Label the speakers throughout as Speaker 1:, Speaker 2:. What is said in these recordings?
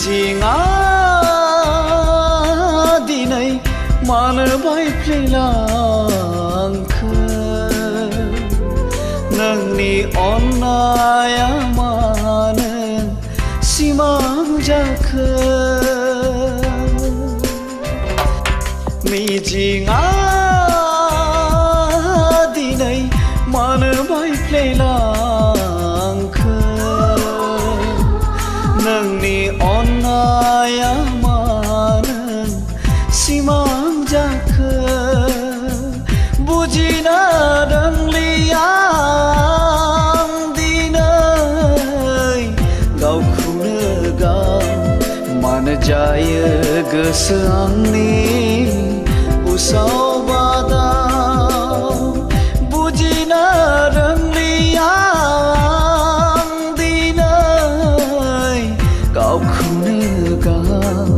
Speaker 1: मिजिङा दिनै मानो बायफ्लेलांखो नोंनि अननाया मानो सिमां जाखो मिजिङा दिनै मानो बायफ्लेलांखो नोंनि अननाया मानो सिमां जाखो बुजिना रोंलिया आं दिनै गावखौनो गाव मानो जायो गोसो आंनि उसाव बादाव बुजिना रोंलिया आं दिनै गावखौनो गाव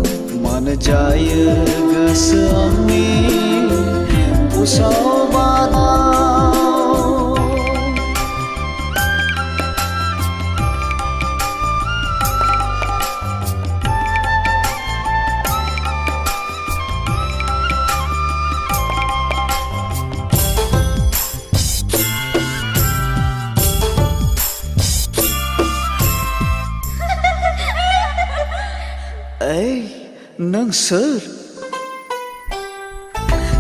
Speaker 1: मानो जायो गोसो आंनि उसाव बादाव नों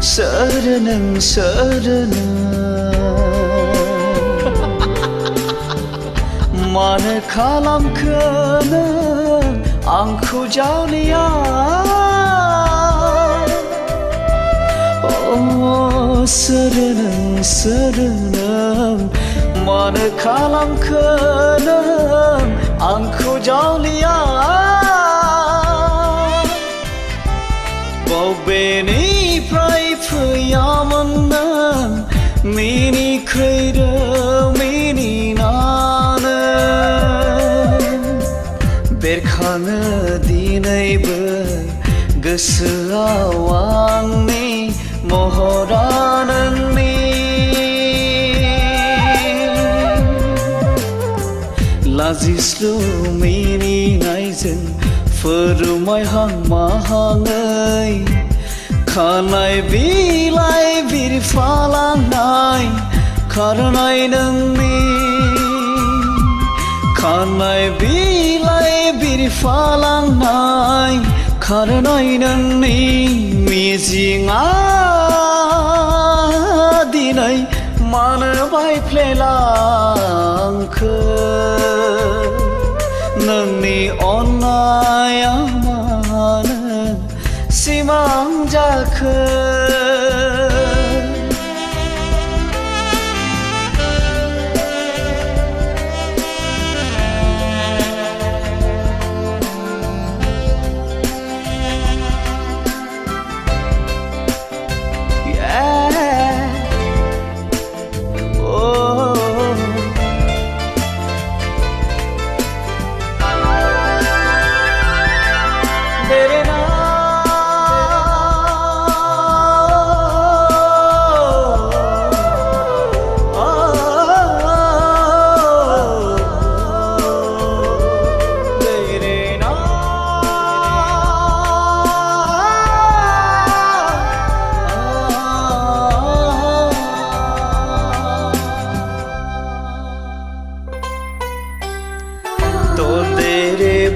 Speaker 1: सोर नों सोर मानो खालामखो नों आंखौ जावलिया सोर नों मानो खालामखो नों आंखौ जावलिया बबेनिफ्राय फैयामोन नों मिनिख्रुइ मिनिनानो बेरखाङो दिनैबो गोसोआव आंनि महरा नोंनि लाजिस्लु मिनिनायजों फोरमायहां माहाङै खानाय बिलाइ बिरफालांनाय खारनाय नोंनि खानाय बिलाइ बिरफालांनाय खारनाय नोंनि मिजिङा दिनै मानो बायफ्लेलांखो नोंनि अननाया मानो सिमां जाखो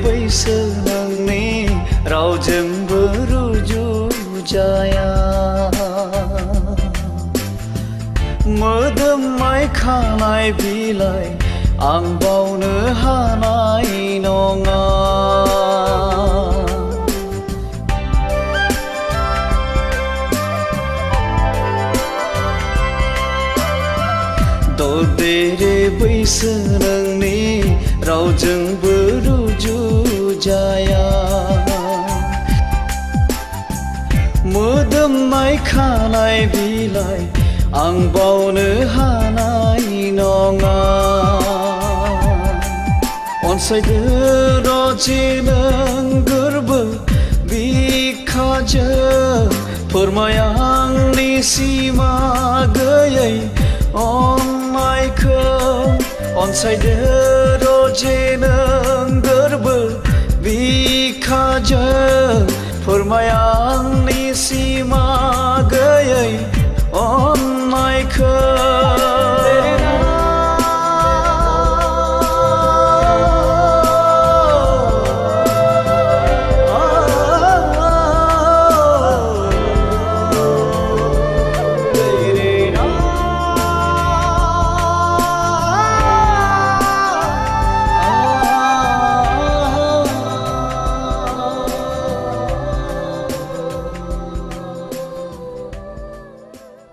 Speaker 1: बैसो नोंनि रावजोंबो रुजुजाया मोदोमनाय खानाय बिलाइ आं बावनो हानाय नङा ददेरे बैसो नोंनि रावजोंबो रुजुजाया मोदोमनाय खानाय बिलाइ आं बावनो हानाय नङा अनसायदो रजे नों गोरबो बिखाजों फोरमाय आंनि सिमा गैयै अननायखौ अनसायदो रजे नों गोरबो बिखाजों फोरमाय आंनि सिमा गैयै